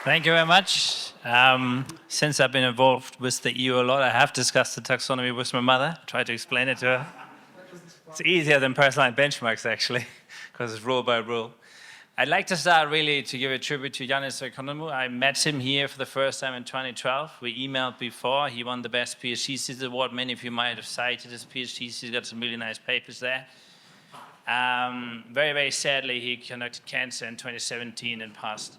Thank you very much. Since I've been involved with the EU a lot, I have discussed the taxonomy with my mother, tried to explain it to her. It's easier than personalized benchmarks, actually, because it's rule by rule. I'd like to start really to give a tribute to Andreas Hoepner. I met him here for the first time in 2012. We emailed before. He won the Best PhD Thesis Award. Many of you might have cited his PhD. He's got some really nice papers there. Very, very sadly, he conducted cancer in 2017 and passed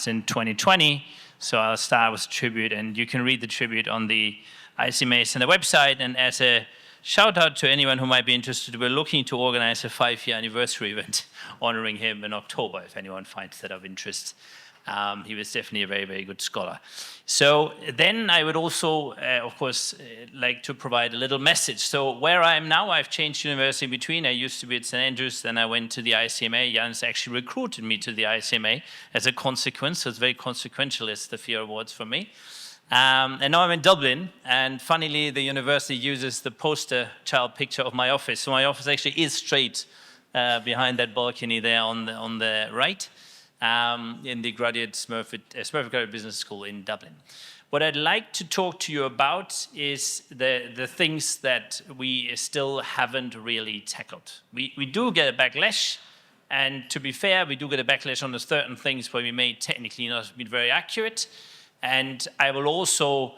in 2020. So I'll start with a tribute, and you can read the tribute on the ICMAs and the website. And as a shout out to anyone who might be interested, we're looking to organize a 5-year anniversary event honoring him in October, if anyone finds that of interest. He was definitely a very, very good scholar. So then I would also, of course, like to provide a little message. So where I am now, I've changed university in between. I used to be at St. Andrews, then I went to the ICMA. Jans actually recruited me to the ICMA as a consequence. So it's very consequential as the FIR Awards for me. And now I'm in Dublin, and funnily, the university uses the poster child picture of my office. So my office actually is straight behind that balcony there on the right. In the Smurfit Graduate Business School in Dublin. What I'd like to talk to you about is the things that we still haven't really tackled. We do get a backlash, and to be fair, we do get a backlash on the certain things where we may technically not be very accurate. And I will also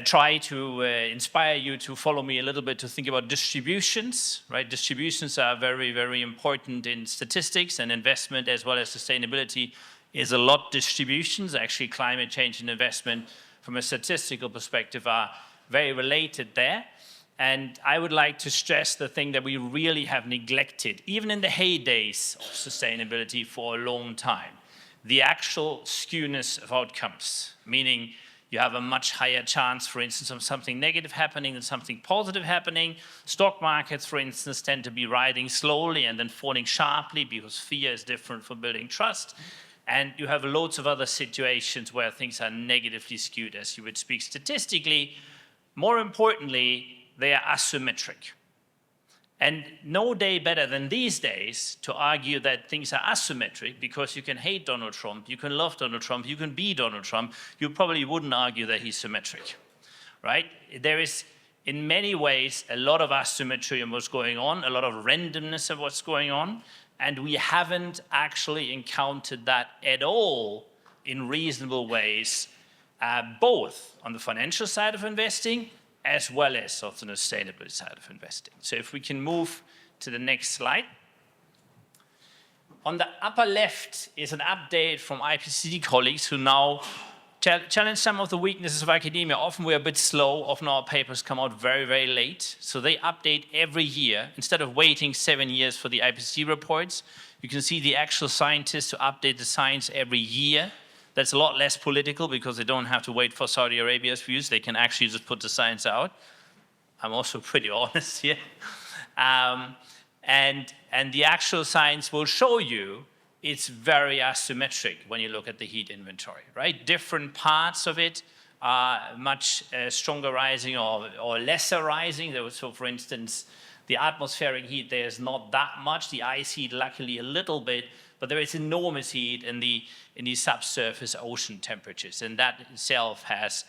try to inspire you to follow me a little bit to think about distributions, right? Distributions are very, very important in statistics, and investment as well as sustainability is a lot distributions. Actually, climate change and investment from a statistical perspective are very related there. And I would like to stress the thing that we really have neglected, even in the heydays of sustainability for a long time, the actual skewness of outcomes, meaning you have a much higher chance, for instance, of something negative happening than something positive happening. Stock markets, for instance, tend to be rising slowly and then falling sharply because fear is different from building trust. And you have loads of other situations where things are negatively skewed, as you would speak statistically. More importantly, they are asymmetric. And no day better than these days to argue that things are asymmetric, because you can hate Donald Trump, you can love Donald Trump, you can be Donald Trump. You probably wouldn't argue that he's symmetric, right? There is, in many ways, a lot of asymmetry in what's going on, a lot of randomness of what's going on, and we haven't actually encountered that at all in reasonable ways, both on the financial side of investing as well as on the sustainability side of investing. So if we can move to the next slide. On the upper left is an update from IPCC colleagues who now challenge some of the weaknesses of academia. Often we're a bit slow, often our papers come out very, very late. So they update every year. Instead of waiting 7 years for the IPCC reports, you can see the actual scientists who update the science every year. That's a lot less political because they don't have to wait for Saudi Arabia's views. They can actually just put the science out. I'm also pretty honest here. And the actual science will show you it's very asymmetric when you look at the heat inventory, right? Different parts of it are much stronger rising or lesser rising. So for instance, the atmospheric heat, there's not that much. The ice heat, luckily, a little bit. But there is enormous heat in the subsurface ocean temperatures, and that itself has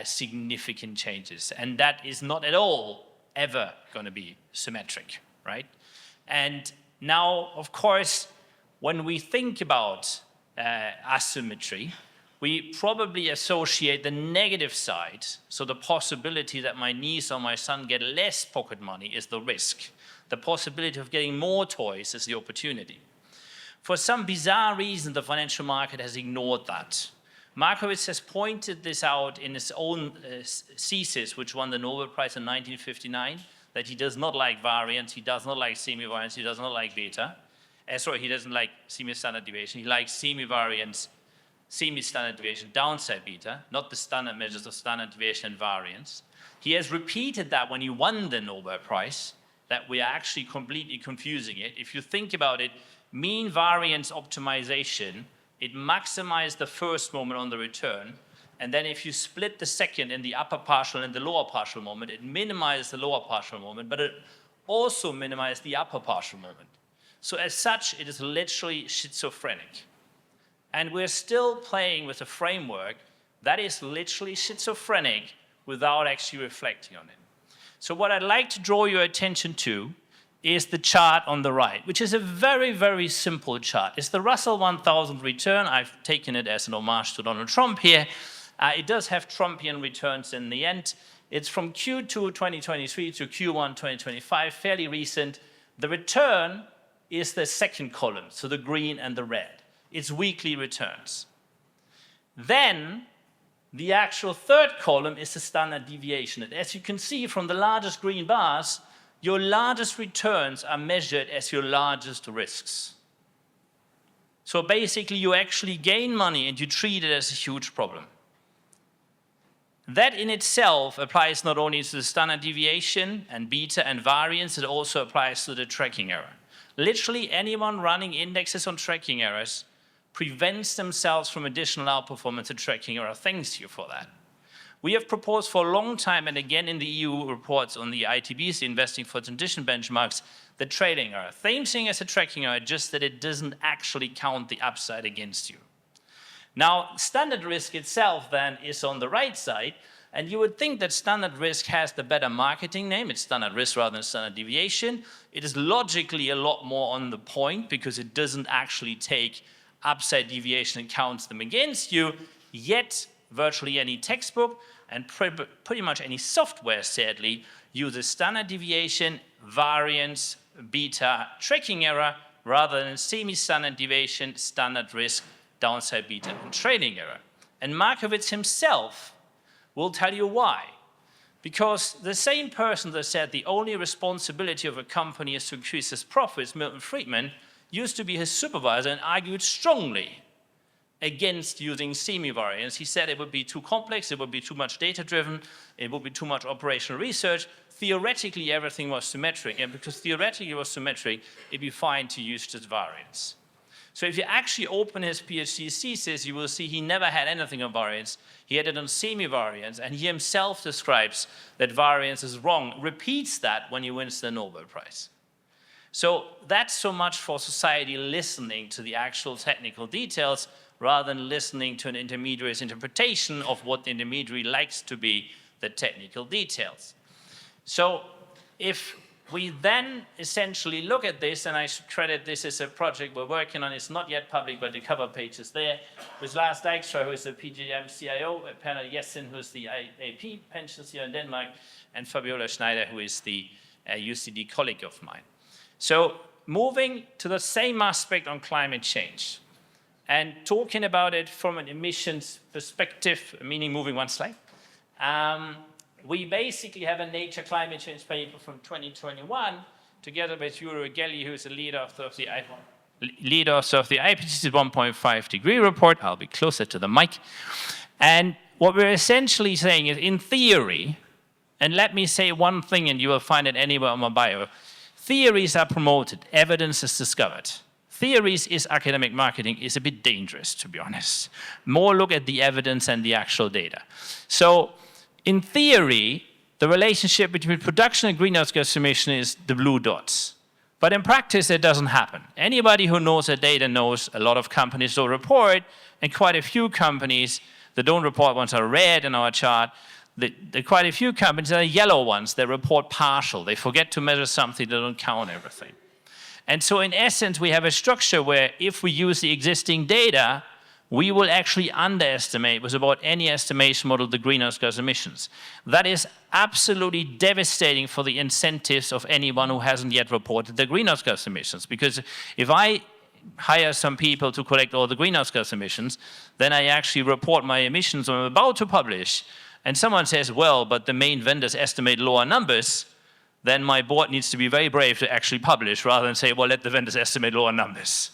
significant changes. And that is not at all ever going to be symmetric, right? And now, of course, when we think about asymmetry, we probably associate the negative side, so the possibility that my niece or my son get less pocket money is the risk. The possibility of getting more toys is the opportunity. For some bizarre reason, the financial market has ignored that. Markowitz has pointed this out in his own thesis, which won the Nobel Prize in 1959, that he does not like variance, he does not like semi-variance, he does not like beta. Sorry, he doesn't like semi-standard deviation, he likes semi-variance, semi-standard deviation, downside beta, not the standard measures of standard deviation and variance. He has repeated that when he won the Nobel Prize, that we are actually completely confusing it. If you think about it, mean variance optimization, it maximizes the first moment on the return, and then if you split the second in the upper partial and the lower partial moment, it minimizes the lower partial moment, but it also minimizes the upper partial moment. So as such, it is literally schizophrenic. And we're still playing with a framework that is literally schizophrenic without actually reflecting on it. So what I'd like to draw your attention to is the chart on the right, which is a very, very simple chart. It's the Russell 1000 return. I've taken it as an homage to Donald Trump here. It does have Trumpian returns in the end. It's from Q2 2023 to Q1 2025, fairly recent. The return is the second column, so the green and the red. It's weekly returns. Then the actual third column is the standard deviation. And as you can see from the largest green bars, your largest returns are measured as your largest risks. So basically, you actually gain money and you treat it as a huge problem. That in itself applies not only to the standard deviation and beta and variance, it also applies to the tracking error. Literally anyone running indexes on tracking errors prevents themselves from additional outperformance and tracking error. Thanks you for that. We have proposed for a long time, and again in the EU reports on the ITBs, the investing for transition benchmarks, the trading error. Same thing as a tracking error, just that it doesn't actually count the upside against you. Now, standard risk itself then is on the right side, and you would think that standard risk has the better marketing name. It's standard risk rather than standard deviation. It is logically a lot more on the point because it doesn't actually take upside deviation and counts them against you, yet virtually any textbook and pretty much any software, sadly, uses standard deviation, variance, beta, tracking error, rather than semi-standard deviation, standard risk, downside beta, and trading error. And Markowitz himself will tell you why. Because the same person that said the only responsibility of a company is to increase its profits, Milton Friedman, used to be his supervisor and argued strongly against using semi-variance. He said it would be too complex, it would be too much data-driven, it would be too much operational research. Theoretically, everything was symmetric, and because theoretically it was symmetric, it'd be fine to use just variance. So if you actually open his PhD thesis, you will see he never had anything on variance. He had it on semi-variance, and he himself describes that variance is wrong, repeats that when he wins the Nobel Prize. So that's so much for society listening to the actual technical details rather than listening to an intermediary's interpretation of what the intermediary likes to be the technical details. So if we then essentially look at this, and I should credit this as a project we're working on, it's not yet public, but the cover page is there, with Lars Dijkstra, who is the PGM CIO, Pernille Jessen, who is the AP pensions here in Denmark, and Fabiola Schneider, who is the UCD colleague of mine. So moving to the same aspect on climate change, and talking about it from an emissions perspective, meaning moving one slide, we basically have a Nature climate change paper from 2021, together with Yuri Gelli, who is the leader of the IPCC 1.5 degree report. I'll be closer to the mic. And what we're essentially saying is, in theory, and let me say one thing, and you will find it anywhere on my bio, theories are promoted, evidence is discovered. Theories is academic marketing is a bit dangerous, to be honest. More look at the evidence and the actual data. So in theory, the relationship between production and greenhouse gas emission is the blue dots. But in practice, it doesn't happen. Anybody who knows the data knows a lot of companies don't report, and quite a few companies that don't report ones are red in our chart. Quite a few companies are yellow ones that report partial. They forget to measure something, they don't count everything. And so in essence, we have a structure where if we use the existing data, we will actually underestimate with about any estimation model the greenhouse gas emissions. That is absolutely devastating for the incentives of anyone who hasn't yet reported the greenhouse gas emissions. Because if I hire some people to collect all the greenhouse gas emissions, then I actually report my emissions I'm about to publish, and someone says, well, but the main vendors estimate lower numbers, then my board needs to be very brave to actually publish rather than say, well, let the vendors estimate lower numbers,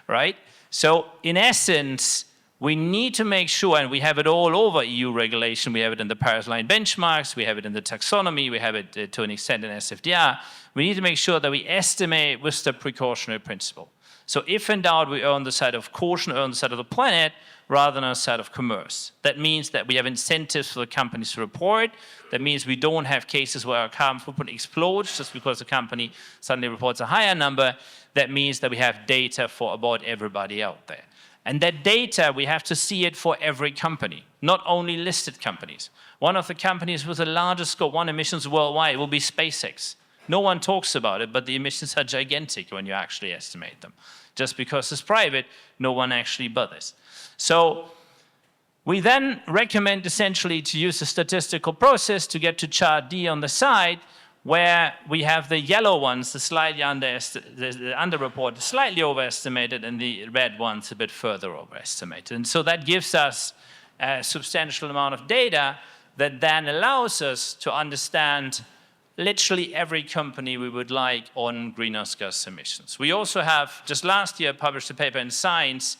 right? So in essence, we need to make sure, and we have it all over EU regulation, we have it in the Paris line benchmarks, we have it in the taxonomy, we have it to an extent in SFDR, we need to make sure that we estimate with the precautionary principle. So if in doubt, we err on the side of caution, err on the side of the planet, rather than on the side of commerce. That means that we have incentives for the companies to report. That means we don't have cases where our carbon footprint explodes just because the company suddenly reports a higher number. That means that we have data for about everybody out there. And that data, we have to see it for every company, not only listed companies. One of the companies with the largest Scope 1 emissions worldwide will be SpaceX. No one talks about it, but the emissions are gigantic when you actually estimate them. Just because it's private, no one actually bothers. So we then recommend essentially to use a statistical process to get to chart D on the side, where we have the yellow ones, the slightly underreported, slightly overestimated, and the red ones a bit further overestimated. And so that gives us a substantial amount of data that then allows us to understand literally every company we would like on greenhouse gas emissions. We also have, just last year, published a paper in Science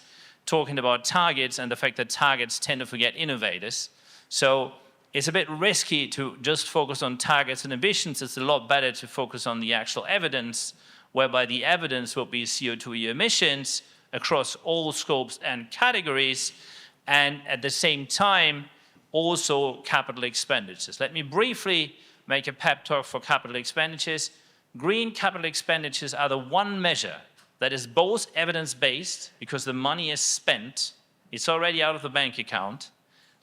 talking about targets and the fact that targets tend to forget innovators. So it's a bit risky to just focus on targets and emissions. It's a lot better to focus on the actual evidence, whereby the evidence will be CO2 emissions across all scopes and categories, and at the same time, also capital expenditures. Let me briefly make a pep talk for capital expenditures. Green capital expenditures are the one measure that is both evidence-based, because the money is spent, it's already out of the bank account,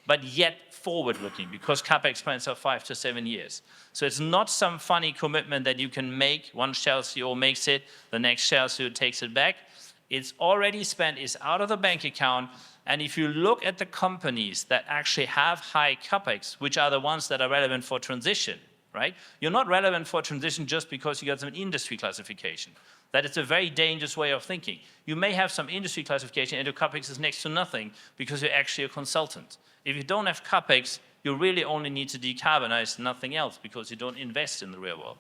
but yet forward-looking, because CapEx plans are 5 to 7 years. So it's not some funny commitment that you can make. One Shell CEO makes it, the next Shell CEO takes it back. It's already spent, it's out of the bank account, and if you look at the companies that actually have high CapEx, which are the ones that are relevant for transition, right? You're not relevant for transition just because you got some industry classification. That is a very dangerous way of thinking. You may have some industry classification and your CapEx is next to nothing because you're actually a consultant. If you don't have CapEx, you really only need to decarbonize, nothing else, because you don't invest in the real world.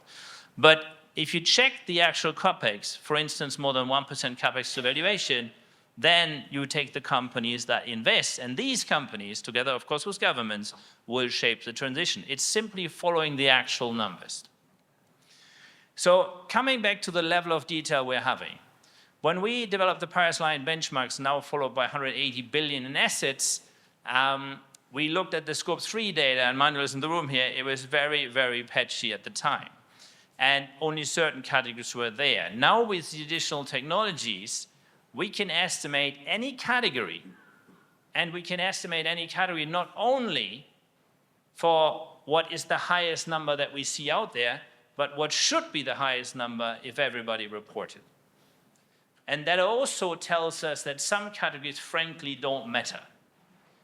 But if you check the actual CapEx, for instance, more than 1% CapEx to valuation, then you take the companies that invest, and these companies, together of course with governments, will shape the transition. It's simply following the actual numbers. So coming back to the level of detail we're having, when we developed the Paris-aligned benchmarks, now followed by 180 billion in assets, we looked at the Scope 3 data, and Manuel is in the room here. It was very, very patchy at the time, and only certain categories were there. Now with the additional technologies, we can estimate any category, and we can estimate any category not only for what is the highest number that we see out there, but what should be the highest number if everybody reported. And that also tells us that some categories frankly don't matter.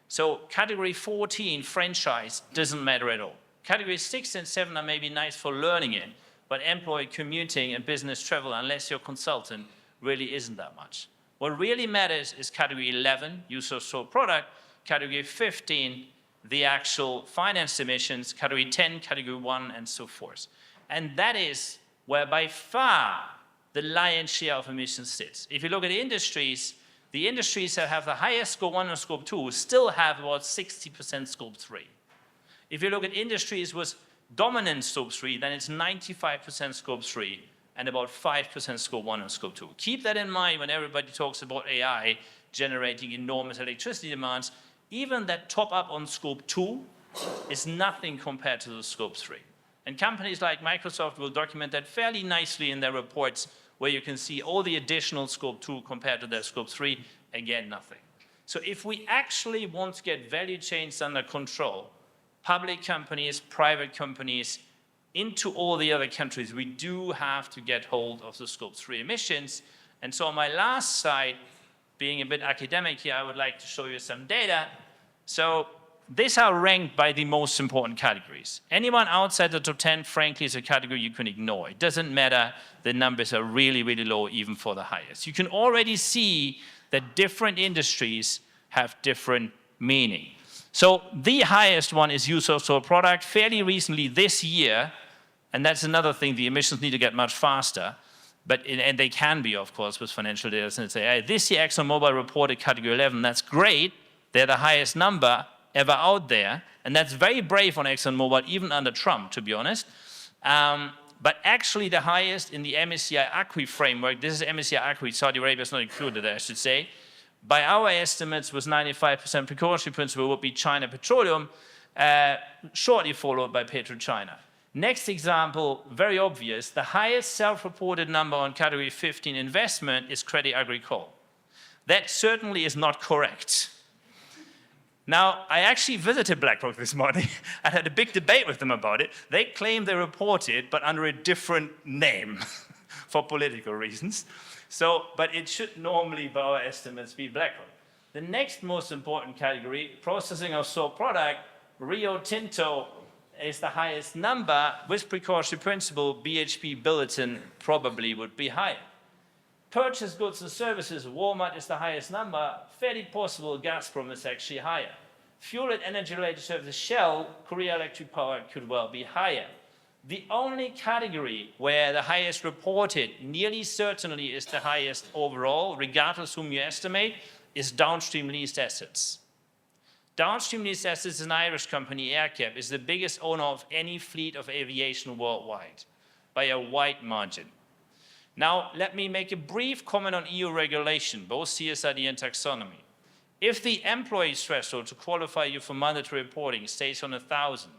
So category 14, franchise, doesn't matter at all. Categories 6 and 7 are maybe nice for learning in, but employee commuting and business travel, unless you're a consultant, really isn't that much. What really matters is category 11, use of sold product, category 15, the actual finance emissions, category 10, category 1, and so forth. And that is where by far the lion's share of emissions sits. If you look at industries, the industries that have the highest Scope 1 and Scope 2 still have about 60% Scope 3. If you look at industries with dominant Scope 3, then it's 95% Scope 3 and about 5% Scope 1 and Scope 2. Keep that in mind when everybody talks about AI generating enormous electricity demands. Even that top up on Scope 2 is nothing compared to the Scope 3. And companies like Microsoft will document that fairly nicely in their reports, where you can see all the additional Scope 2 compared to their Scope 3, again, nothing. So if we actually want to get value chains under control, public companies, private companies, into all the other countries, we do have to get hold of the Scope 3 emissions. And so on my last slide, being a bit academic here, I would like to show you some data. So these are ranked by the most important categories. Anyone outside the top 10, frankly, is a category you can ignore. It doesn't matter. The numbers are really, really low, even for the highest. You can already see that different industries have different meaning. So the highest one is use of sold product. Fairly recently this year, and that's another thing, the emissions need to get much faster, and they can be, of course, with financial data. And say, hey, this year ExxonMobil reported category 11. That's great. They're the highest number ever out there, and that's very brave on ExxonMobil, even under Trump, to be honest. But actually the highest in the MSCI ACWI framework, this is MSCI ACWI, Saudi Arabia is not included, I should say, by our estimates with 95% precautionary principle would be China Petroleum, shortly followed by PetroChina. Next example, very obvious, the highest self-reported number on category 15 investment is Crédit Agricole. That certainly is not correct. Now, I actually visited BlackRock this morning and had a big debate with them about it. They claim they reported, but under a different name for political reasons. But it should normally, by our estimates, be BlackRock. The next most important category, processing of sold product, Rio Tinto is the highest number. With precautionary principle, BHP Billiton probably would be higher. Purchased goods and services, Walmart is the highest number. Fairly possible, Gazprom is actually higher. Fuel and energy-related services, Shell, Korea Electric Power could well be higher. The only category where the highest reported nearly certainly is the highest overall, regardless whom you estimate, is downstream leased assets. Downstream leased assets is an Irish company, AerCap, is the biggest owner of any fleet of aviation worldwide by a wide margin. Now, let me make a brief comment on EU regulation, both CSRD and taxonomy. If the employee threshold to qualify you for mandatory reporting stays on 1,000,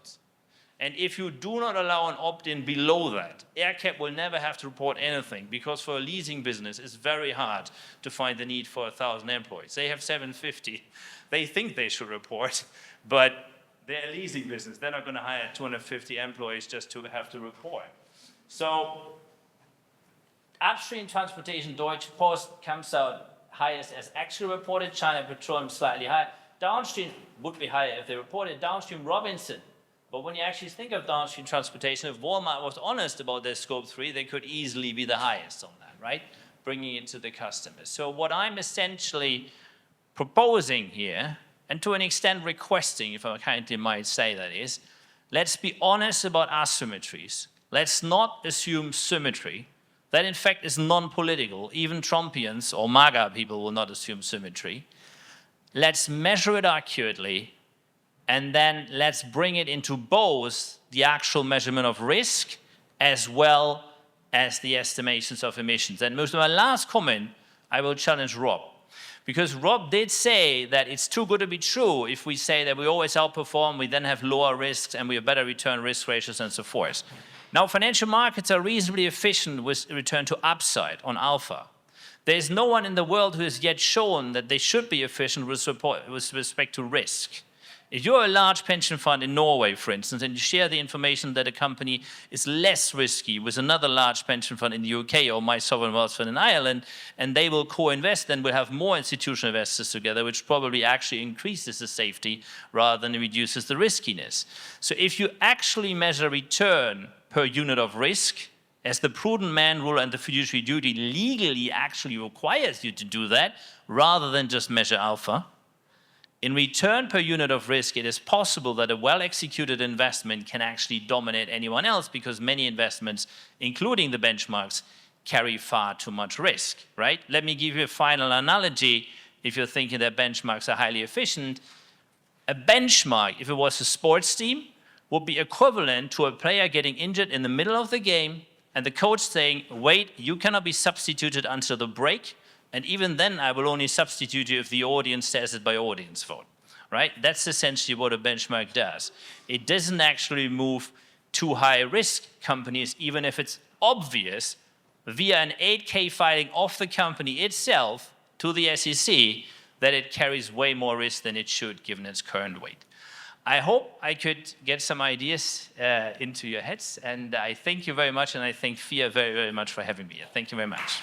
and if you do not allow an opt-in below that, AerCap will never have to report anything, because for a leasing business, it's very hard to find the need for 1,000 employees. They have 750. They think they should report, but they're a leasing business. They're not going to hire 250 employees just to have to report. So upstream transportation, Deutsche Post comes out highest as actually reported. China Petroleum slightly higher. Downstream would be higher if they reported. Downstream Robinson. But when you actually think of downstream transportation, if Walmart was honest about their scope 3, they could easily be the highest on that, right? Bringing it to the customers. So what I'm essentially proposing here, and to an extent requesting, if I kindly might say that, is let's be honest about asymmetries. Let's not assume symmetry. That in fact is non-political. Even Trumpians or MAGA people will not assume symmetry. Let's measure it accurately, and then let's bring it into both the actual measurement of risk as well as the estimations of emissions. And most of my last comment, I will challenge Rob. Because Rob did say that it's too good to be true if we say that we always outperform, we then have lower risks, and we have better return risk ratios and so forth. Now, financial markets are reasonably efficient with return to upside on alpha. There is no one in the world who has yet shown that they should be efficient with respect to risk. If you're a large pension fund in Norway, for instance, and you share the information that a company is less risky with another large pension fund in the UK or my sovereign wealth fund in Ireland, and they will co-invest, then we'll have more institutional investors together, which probably actually increases the safety rather than reduces the riskiness. So if you actually measure return per unit of risk, as the prudent man rule and the fiduciary duty legally actually requires you to do that, rather than just measure alpha, in return per unit of risk, it is possible that a well-executed investment can actually dominate anyone else, because many investments, including the benchmarks, carry far too much risk, right? Let me give you a final analogy. If you're thinking that benchmarks are highly efficient, a benchmark, if it was a sports team, would be equivalent to a player getting injured in the middle of the game and the coach saying, wait, you cannot be substituted until the break. And even then, I will only substitute you if the audience says it by audience vote, right? That's essentially what a benchmark does. It doesn't actually move too high risk companies, even if it's obvious, via an 8K filing of the company itself to the SEC that it carries way more risk than it should, given its current weight. I hope I could get some ideas into your heads, and I thank you very much, and I thank FIR very, very much for having me here. Thank you very much.